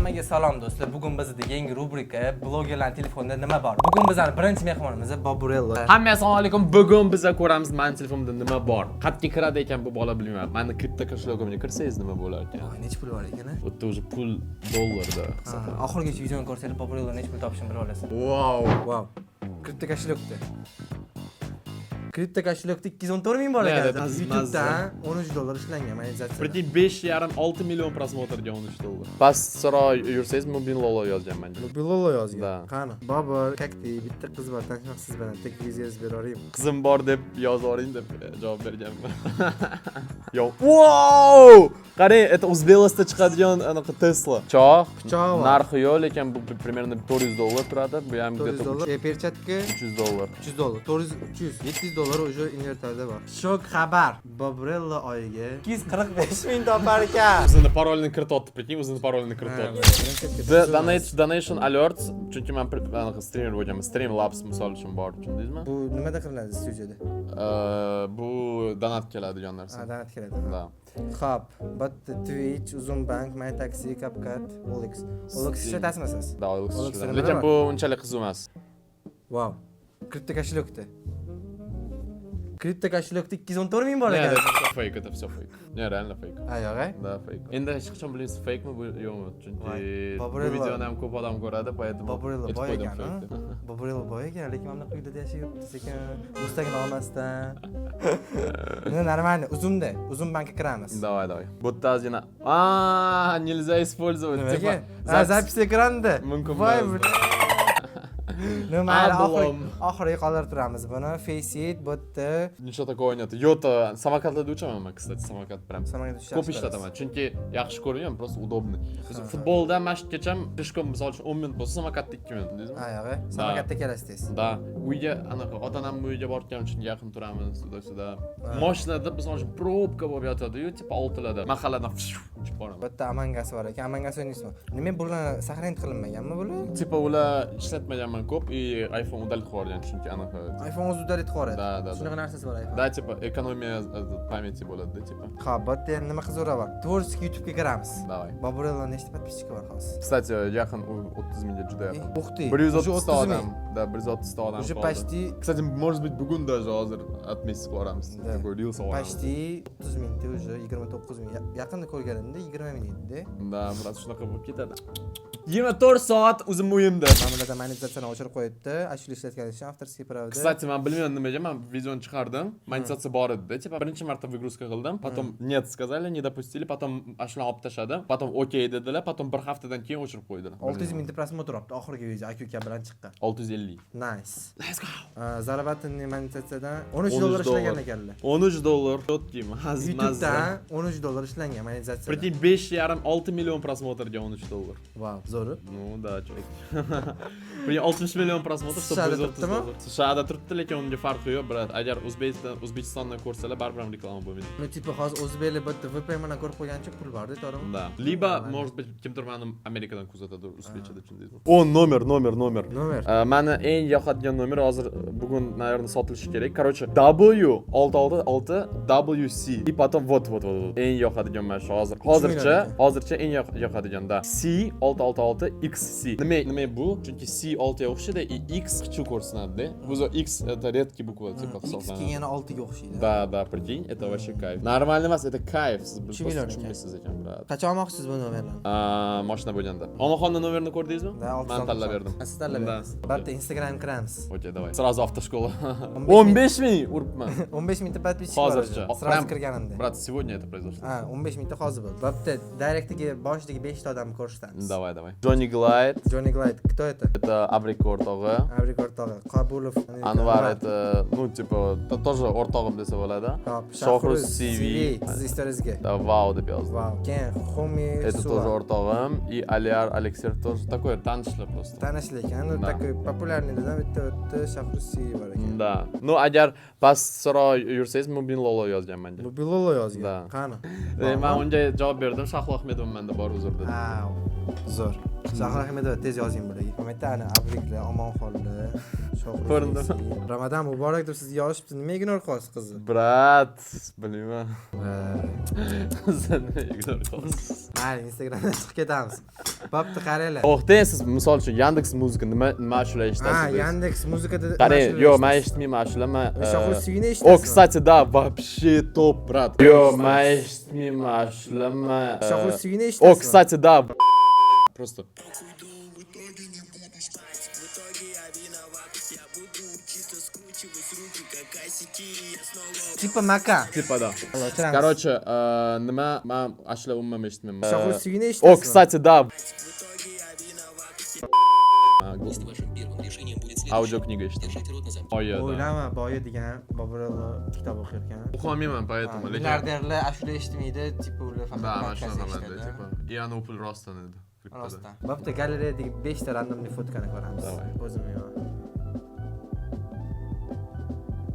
Hammaga salom do'stlar. Bugun bizda yangi rubrika blogerlarning telefonida nima bor. Bugun bizning birinchi mehmonimiz Baburello. Hammaga assalomu alaykum. Bugun biz ko'ramiz men telefonimda nima bor. Qayerga kiradi ekan bu bola bilmayman. Meni kripto kошелегimga kirsangiz nima bo'lar ekan? Necha pul bor ekan? Bu уже pul dollarda. Oxirgacha videoni ko'rsanglar Baburello necha pul topishini bilib olasiz. Wow. Kripto kошелегda. Kripto kошелегda 214 ming bor ekan. YouTube'dan $13 ishlangan monetizatsiya. Прикинь, 5,5-6 million prosmotrga $13. Pastroq yursangiz Mobilolo yozgan menga. Mobilolo yozgan. Da. Qani? Babur, kakti, bitta qiz bor, tanishmoqsiz bilan tek viziyaz beraveraymi? Qizim bor deb yozoring deb javob berganman. Yo. Wow! Qarang, это Uzbekistonda chiqadigan anaqa Tesla. Pichoq. Narxi yo'q, lekin bu примерно $400 turadi. Bu ham $400. Perchatka $300. $300. 400, $700 уже invertorda bor. Shok xabar. Baburello oyiga 245 ming topar ekan. O'zini parolini kirityapti, прикинь, o'zini parolini kirityapti. Donation alert, chunki men anaqa streamer bo'lganman. Streamlabs misol uchun bor, tushundingizmi? Bu nimada qilinadi studiyada? Bu donat keladigan narsa. Donat keladi. Da. Xo'p, bitta Twitch, Uzunbank, MyTaxi, CapCut, OLX. OLX ishlatasizmi siz? Da, OLX. Lekin bu unchalik qiziq emas. Wow. Kripto kошелегda. Kripto kошелегda 214 ming bor ekan. Fake, это всё fake. Не, реально fake. Yo'q-a? Да, fake. Endi hech qachon bilmaysiz fake mi bu yo'qmi? Chunki bu Baburello. videoni ham ko'p odam ko'radi, поэтому Baburello boy ekan, Baburello boy ekan, lekin mana quyida yashayapti sekin, Mustaqil olmasdan. Нормально, Uzunbankka kiramiz. Давай. Вот ozgina. Нельзя использовать. Nimaga? Запись ekranda. Mumkin Voy, emas. Mayli, oxiriga qoldirib turamiz buni. Faceit, botda. Ничего такого нет. Йота самокатlarda uchaman, kстати, samokat прям. Samokat uchish. Ko'p ishlataman, chunki yaxshi ko'raman, просто удобный. Biz futbolda mashqgacha peshkom misol uchun 10 minut bo'lsa, samokatda 2 minut, bildingizmi? Yo'q, samokatda kelasiz. Da, uyga anaqa ota-onam uyiga borgan uchun yaqin turamiz, suda. Mashinada misol uchun probka bo'lib yotadi-yu, tipo 6larda. Mahalladan uchib boraman. Bitta Amangas bor ekan, Amangas o'ynaysizmi? Nima bular saqlanib qilinmaganmi bular? Tipo ular ishlatmaganman ko'p, iPhone udalib qo'ygan chunki anaqa. iPhone o'zi udalib qo'yadi. Da. Shunaqa narsasi bor iPhone. Da, tipo ekonomiya pamyati bo'ladi, tipo. Xo'p, bitta endi nima qiziqroq bor. Tvorskiy YouTube'ga kiramiz. Давай. Baburello nechta подписчики bor hozir? Кстати, yaqin 30 mingga juda yaqin. Ух ты. 130 odam. Da, 130 odam. Уже почти. Kстати, может быть, bugun даже hozir отметить qilamiz. Такой reels olamiz. Почти 30 mingta уже 29 ming. Yaqinda ko'rganimda 20 ming edi. Da, biroz shunaqa bo'lib ketadi. 24 soat o'zim uyimda. Mamlakatda monetizatsiyani o'chirib qo'yibdi. Ashula ishlatgani uchun avtorskiy pravda. Kстати, men bilmayman nimaga, men videoni chiqardim. Monetizatsiya bor edi. Типа birinchi marta выгрузка qildim. Потом нет сказали, не допустили. Потом ashulani olib tashladi. Потом okey dedilar. Потом bir haftadan keyin o'chirib qo'ydilar. 600 mingta prosmotr olibdi oxirgi video aka bilan chiqqan. 650. Nice. Let's go. Zarabatni monetizatsiyadan $13 ishlagan ekanlar. $13. Четкий, YouTube'dan $13 ishlangan monetizatsiya. Прикинь, 5,5-6 million prosmotrga $13. Wow, zo'r. Ну да, чувак. Прикинь, 60 million prosmotr, чтобы $130. США turibdi, lekin unga farqi yo'q, brat. Agar O'zbekistondan ko'rsalar, baribir ham reklama bo'lmaydi. Ну, типа, hozir o'zbeklar bitta VPN bilan ko'rib qo'ygancha pul bor-da, to'g'rimi? Да. Либо, может быть, kimdir meni Amerikadan kuzatadi, o'zbekchada tushundingizmi? O, nomer. Nomer. Meni eng yoqadigan nomer hozir bugun, наверное, sotilishi kerak. Короче, W66WC. И потом вот. Eng yoqadigan mana shu hozir. Hozircha eng yoqadigan, da. C666XC. Nima bu? Chunki C6 ga o'xshaydi, X kichik ko'rsinadi-da. Bu X это редкий bukva, tипа hisoblanadi. X yana 6 ga o'xshaydi. Да, прикинь, это вообще кайф. Нормально emas, это кайф. Siz tushunmaysiz ekan, brat. Qachon olmoqchisiz bu nomerni? Mashina bo'lganda. Onaxonning nomerini ko'rdingizmi? Men tanlab berdim. Siz tanlab berasiz. Bitta Instagram kiramiz. Okey, давай. Сразу avtoshkola. 15 ming uribman. 15 mingta подписчик bor. Hozircha. Сразу kirganimda. Брат, сегодня это произошло. 15 mingta hozir bo'ldi. Bitta direktiga boshidagi 5 ta odamni ko'rsatamiz. Давай. Johnny Glide. Кто это? Это Abriko o'rtog'i. Qabulov. Anvar это, ну, типа, тоже o'rtog'im desa bo'ladi. Shohruz CV. Siz istaringizga. Да, вау deb yozdi. Vau. Keyin Xomi. Это тоже o'rtog'im. И Aliar Alexer тоже такой tanishlar просто. Tanishlar ekan. Такой популярныйdan bitta Shohruz CV bor ekan. Да. Ну, agar pastroq yursangiz, Mobilolo yozgan menga. Mobilolo yozgan. Qani? Men unga javob berdim. Shahlo Ahmedov menda bor uzr dedi. Zo'r. Shahlo Ahmedov tez yozing bularga. Qo'mitani abriklar, omonxonlar. Ko'rindi. Ramadan muborak deb siz yozibsiz. Nima ignor qilasiz qizni? Brat, bilmayman. Sen ignor qilasiz. Mayli, Instagramdan chiqib ketamiz. Bo'pti, qaranglar. To'xtang, siz misol uchun Yandex Muzika nima ashula Ha, eshitasiz? Yandex muzikada. Qarang, yo'q, men eshitmayman ashula, men. Shohruh suyini О, eshitasiz. кстати, да, вообще топ, брат. Yo'q, men eshitmayman ashula, men. Shohruh suyini О, eshitasiz. кстати, да. Просто. Типа Maka. Типа, да. O'tiramiz. Короче, nima, men ashula umuman eshitmayman. Shohruh suyini О, eshitasiz. кстати, да. Если вашим первым решением будет следующее, Audiokniga eshitdim. держите рот на замке. Oya, да. O'ylama, boya degan Boburello kitob o'qir ekan. O'qimayman, поэтому, lekin. Milliarderlar ashula eshitmaydi, tipa ular faqat Да, mana podkast shunaqalarda, eshitadi. типа. И она pul rostdan edi. Rostdan. Bo'pti, galereyadagi 5 ta randomli fotkani ko'ramiz. Давай. O'zim yo'q.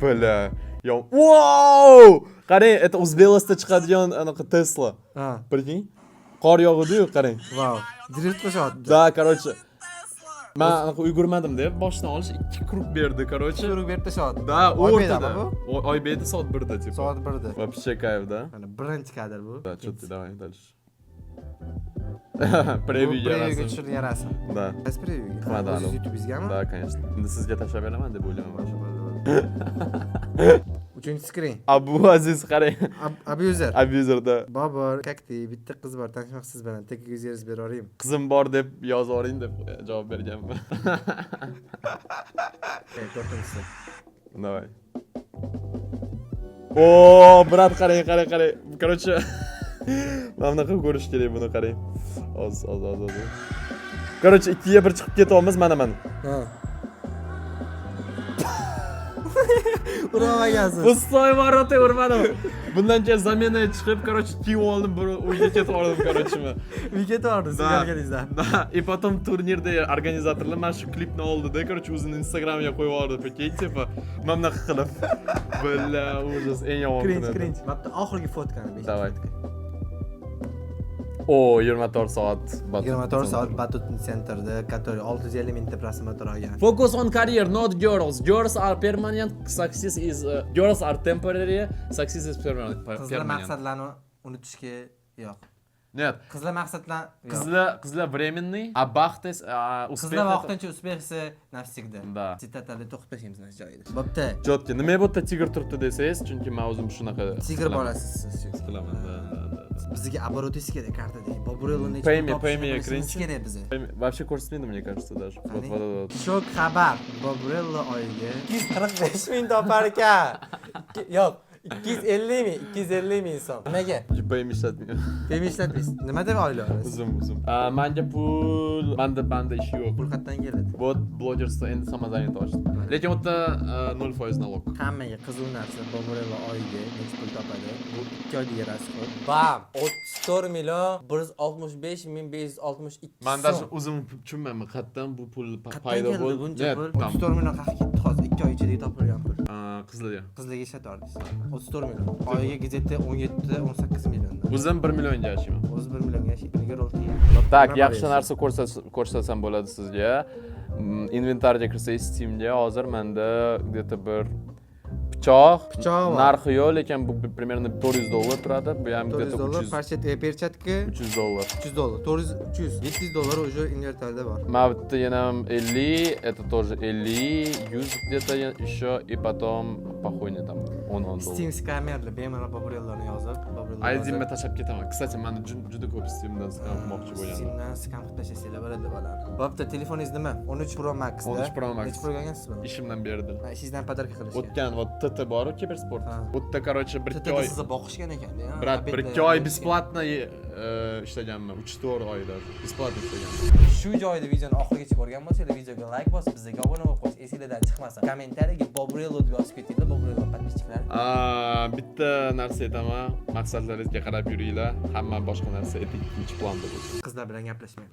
Bля. Yo. Wow! Qarang, это Uzbekistonda chiqadigan anaqa Tesla. Ha, Прикинь? Qor yog'idi-yu, qarang. vau. Drift qilyapti. Да, короче. Men anaqa ulgurmadim deb boshdan olish 2 krug berdi, короче. Turib berib tashladi. Да, Oybekdami o'rtada. bu? Oybekda soat 1da, типа. Soat 1da. Вообще кайф, да? Mana birinchi kadr bu. Да, что ты, давай дальше. Bu Previewga previewga rasm. tushirgan rasm. Да. Qaysi previewga? Qilmadi, O'zingiz alo. YouTube'ingizgami? Да, конечно. Endi sizga tashlab beraman deb o'ylayman. Uchinchi skrin. Abu Aziz qarang. Abuser. Abuzerda Bobur, kakti, bitta qiz bor, tanishmoqsiz bilan. Tek yuzingiz beraveraymi? qizim bor deb yozib yuboring deb javob berganman. To'rtinchisi. Давай. O, brat qarang. Короче, mana bunaqa ko'rish kerak buni qarang. Oz. Короче, 2ga 1 chiqib ketyapmiz mana. Ha. Uramagansiz. Ustoy varota urmadim. Bundan keyin zamenaga chiqib, короче, kiyib oldim, bir uyga ketib oldim, короче men. Uyga tordi, sizlargaringizdan. Да, и потом turnirda organizatorlar mana shu klipni oldida, короче, o'zini Instagramga qo'yib yubordi, прикинь, типа, mana bunaqa qilib. Billa, ужас, eng yomon kun edi. Cringe. Bo'pti, oxirgi fotkani. Давай. O, 24 soat. 24 soat Batut centerda, который 650 mingta prosmotr olgan. Focus on career, not girls. Girls are permanent, success is girls are temporary, success is permanent. Qizlar maqsadlarni unutishga yo'q. Нет. Qizlar maqsadlar Qizlar временный, а бахт успех. Qizlar vaqtincha uspeh esa навсегда. Да. Sitatlarda to'xtab qo'yamiz mana joyida. Bo'pti. Jotki, nima bu yerda tigr turibdi desangiz, chunki men o'zim shunaqa Tigr bolasiz siz. qilaman. Da. Bizga оборотись kerak kartadagi. Boburelni Pay me, cringe. kerak bizga. Вообще ko'rsatmaydi, мне кажется, даже. Вот. Shok xabar. Boburello oyiga 245 ming topar ekan. Yo'q, 250 ming, 250 ming so'm. Nimaga? Pay me ishlatmayman. Payme ishlatmaysiz. Nima deb oylik olasiz? Uzun. Menga pul, banda ish yo'q. Pul qayerdan keladi? Вот блогерство endi samazaniyat ochdi. Lekin u yerda 0% налог. Hammaga qiziq narsa Boburello oyiga necha pul topadi? Bu 2 oylik rasxod. Bam! 34 million 165 ming 562 so'm. Men даже o'zim tushunmayman, qayerdan bu pul paydo bo'ldi. Buncha pul. 34 million qayerga ketdi hozir? 2 oy ichida topilgan pul. Qizlarga. Qizlarga ishlatordingiz. 34 million. Oyiga gazetda 17-18 milliondan. O'zim 1 millionga yashayman. O'zi 1 millionga yashaydi. Nega rol qiling? Так, yaxshi narsa ko'rsatsam bo'ladi sizga. Inventarga kirsangiz Steamga hozir menda где-то bir pichoq Pichoq bor. narxi yo'q, lekin bu примерно $400 turadi. Bu ham где-то $400, perchatka $300. $300, 400, $700 уже inventarda bor. Mavtda yana 50, это тоже 50, 100 где-то еще, и потом похойни там $10. Steam skamerlar bemalol Boburellarni yozib, Aydinma tashlab ketaman. Kстати, men juda ko'p Steamdan skam qilmoqchi bo'lganman. Steamdan skam qilib tashlasanglar bo'ladi bolalar. Bo'pti, telefoningiz nima? 13 Pro Max da. 13 Pro Max. Necha pul olgansiz buni? Ishimdan berdi. Ishingizdan podarka qilishgan. O'tgan вот TT bor, Kibersport. Ha. U yerda, короче, 1-2 oy sizni boqishgan ekan-da. Brat, 1-2 oy bесплатно ishlaganman. 3-4 oy даже. Bесплатно ishlaganman. Shu joyda videoni oxirigacha ko'rgan bo'lsangiz, videoga like bosib, bizga obuna bo'lib qo'yish, esingizdan chiqmasin. Kommentariyaga Boburello deb yozib ketinglar, Boburello podpischiklari. Bitta narsa aytaman, maqsadlaringizga qarab yuringlar. Hamma boshqa narsa ikkinchi planda bo'lsin. Qizlar bilan gaplashmang.